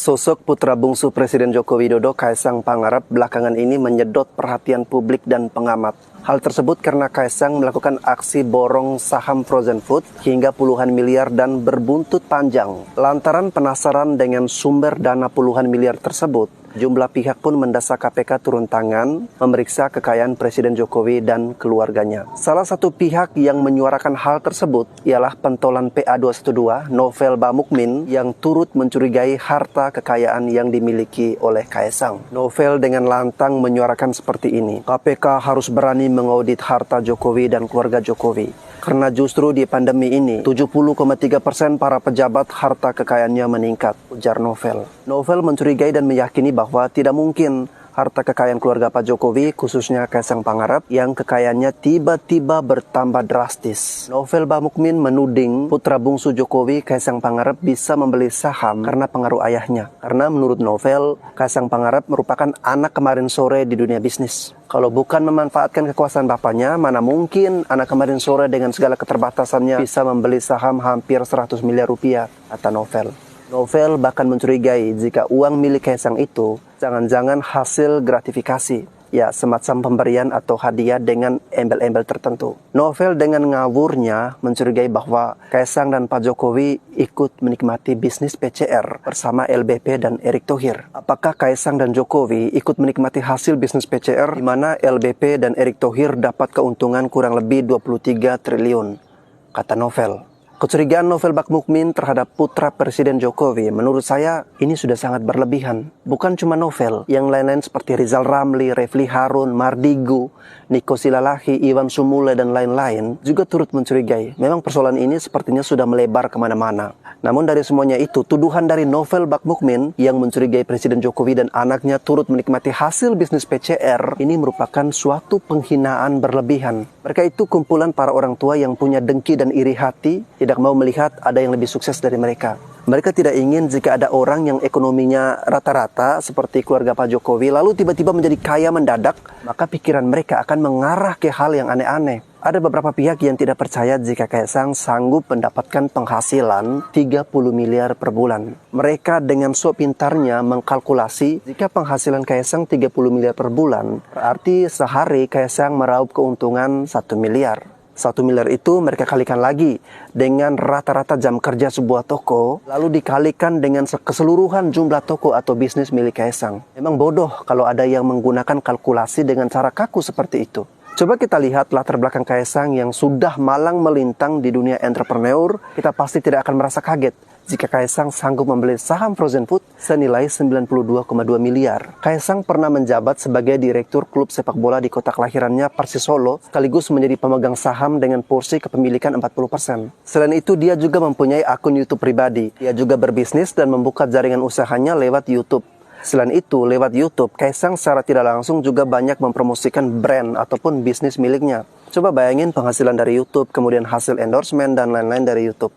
Sosok putra bungsu Presiden Joko Widodo, Kaesang Pangarep, belakangan ini menyedot perhatian publik dan pengamat. Hal tersebut karena Kaesang melakukan aksi borong saham frozen food hingga puluhan miliar dan berbuntut panjang. Lantaran penasaran dengan sumber dana puluhan miliar tersebut, jumlah pihak pun mendesak KPK turun tangan memeriksa kekayaan Presiden Jokowi dan keluarganya. Salah satu pihak yang menyuarakan hal tersebut ialah pentolan PA212 Novel Bamukmin yang turut mencurigai harta kekayaan yang dimiliki oleh Kaesang. Novel dengan lantang menyuarakan seperti ini, KPK harus berani mengaudit harta Jokowi dan keluarga Jokowi. Karena justru di pandemi ini, 70,3% para pejabat harta kekayaannya meningkat, ujar Novel. Novel mencurigai dan meyakini bahwa tidak mungkin harta kekayaan keluarga Pak Jokowi, khususnya Kaesang Pangarep, yang kekayaannya tiba-tiba bertambah drastis. Novel Bamukmin menuding putra bungsu Jokowi, Kaesang Pangarep, bisa membeli saham karena pengaruh ayahnya. Karena menurut Novel, Kaesang Pangarep merupakan anak kemarin sore di dunia bisnis. Kalau bukan memanfaatkan kekuasaan bapaknya, mana mungkin anak kemarin sore dengan segala keterbatasannya bisa membeli saham hampir 100 miliar rupiah, kata Novel. Novel bahkan mencurigai jika uang milik Kaesang itu jangan-jangan hasil gratifikasi, ya semacam pemberian atau hadiah dengan embel-embel tertentu. Novel dengan ngawurnya mencurigai bahwa Kaesang dan Pak Jokowi ikut menikmati bisnis PCR bersama LBP dan Erick Thohir. Apakah Kaesang dan Jokowi ikut menikmati hasil bisnis PCR di mana LBP dan Erick Thohir dapat keuntungan kurang lebih 23 triliun, kata Novel. Kecurigaan Novel Bamukmin terhadap putra Presiden Jokowi menurut saya ini sudah sangat berlebihan. Bukan cuma Novel, yang lain-lain seperti Rizal Ramli, Refli Harun, Mardigu, Niko Silalahi, Iwan Sumule, dan lain-lain juga turut mencurigai. Memang persoalan ini sepertinya sudah melebar kemana-mana. Namun dari semuanya itu, tuduhan dari Novel Bamukmin yang mencurigai Presiden Jokowi dan anaknya turut menikmati hasil bisnis PCR ini merupakan suatu penghinaan berlebihan. Mereka itu kumpulan para orang tua yang punya dengki dan iri hati, tidak mau melihat ada yang lebih sukses dari mereka. Mereka tidak ingin jika ada orang yang ekonominya rata-rata seperti keluarga Pak Jokowi lalu tiba-tiba menjadi kaya mendadak, maka pikiran mereka akan mengarah ke hal yang aneh-aneh. Ada beberapa pihak yang tidak percaya jika Kaesang sanggup mendapatkan penghasilan 30 miliar per bulan. Mereka dengan sok pintarnya mengkalkulasi jika penghasilan Kaesang 30 miliar per bulan, berarti sehari Kaesang meraup keuntungan 1 miliar. 1 miliar itu mereka kalikan lagi dengan rata-rata jam kerja sebuah toko, lalu dikalikan dengan keseluruhan jumlah toko atau bisnis milik Kaesang. Memang bodoh kalau ada yang menggunakan kalkulasi dengan cara kaku seperti itu. Coba kita lihat latar belakang Kaesang yang sudah malang melintang di dunia entrepreneur, kita pasti tidak akan merasa kaget jika Kaesang sanggup membeli saham frozen food senilai 92,2 miliar. Kaesang pernah menjabat sebagai direktur klub sepak bola di kota kelahirannya Persis Solo, sekaligus menjadi pemegang saham dengan porsi kepemilikan 40%. Selain itu, dia juga mempunyai akun YouTube pribadi. Dia juga berbisnis dan membuka jaringan usahanya lewat YouTube. Selain itu, lewat YouTube, Kaesang secara tidak langsung juga banyak mempromosikan brand ataupun bisnis miliknya. Coba bayangin penghasilan dari YouTube, kemudian hasil endorsement dan lain-lain dari YouTube.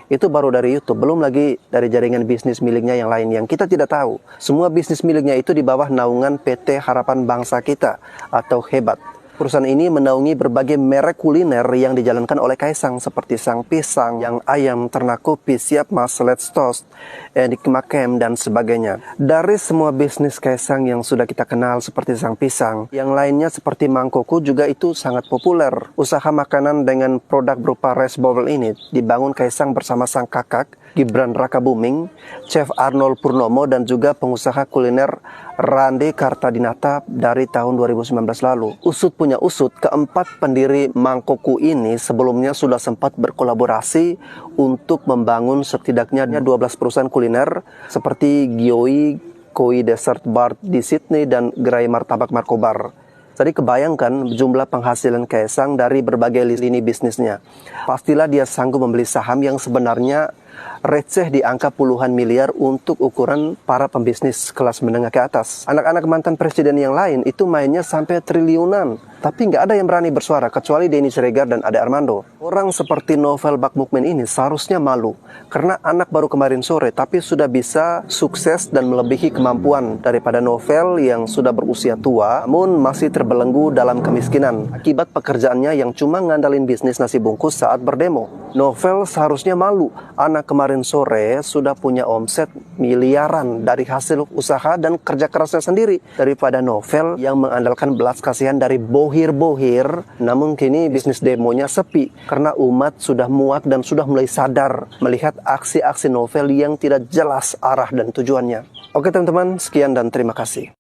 Itu baru dari YouTube, belum lagi dari jaringan bisnis miliknya yang lain yang kita tidak tahu. Semua bisnis miliknya itu di bawah naungan PT Harapan Bangsa Kita atau Hebat. Perusahaan ini menaungi berbagai merek kuliner yang dijalankan oleh Kaesang seperti Sang Pisang, Yang Ayam, Ternak Kopi, Siap Mas, Let's Toast, Edik Makem, dan sebagainya. Dari semua bisnis Kaesang yang sudah kita kenal seperti Sang Pisang, yang lainnya seperti Mangkoko juga itu sangat populer. Usaha makanan dengan produk berupa rice bowl ini dibangun Kaesang bersama sang kakak, Gibran Rakabuming, Chef Arnold Purnomo, dan juga pengusaha kuliner Rande Kartadinata dari tahun 2019 lalu. Usut punya usut, keempat pendiri Mangkoko ini sebelumnya sudah sempat berkolaborasi untuk membangun setidaknya 12 perusahaan kuliner seperti Gioi, Koi Dessert Bar di Sydney, dan Gerai Martabak Markobar. Jadi kebayangkan jumlah penghasilan Kaesang dari berbagai lini bisnisnya. Pastilah dia sanggup membeli saham yang sebenarnya receh di angka puluhan miliar untuk ukuran para pembisnis kelas menengah ke atas. Anak-anak mantan presiden yang lain itu mainnya sampai triliunan. Tapi nggak ada yang berani bersuara kecuali Denny Siregar dan Ade Armando. Orang seperti Novel Bamukmin ini seharusnya malu. Karena anak baru kemarin sore tapi sudah bisa sukses dan melebihi kemampuan daripada Novel yang sudah berusia tua namun masih terbelenggu dalam kemiskinan akibat pekerjaannya yang cuma ngandalin bisnis nasi bungkus saat berdemo. Novel seharusnya malu. Anak kemarin sore sudah punya omset miliaran dari hasil usaha dan kerja kerasnya sendiri. Daripada Novel yang mengandalkan belas kasihan dari bohir-bohir, namun kini bisnis demonya sepi karena umat sudah muak dan sudah mulai sadar melihat aksi-aksi Novel yang tidak jelas arah dan tujuannya. Oke teman-teman, sekian dan terima kasih.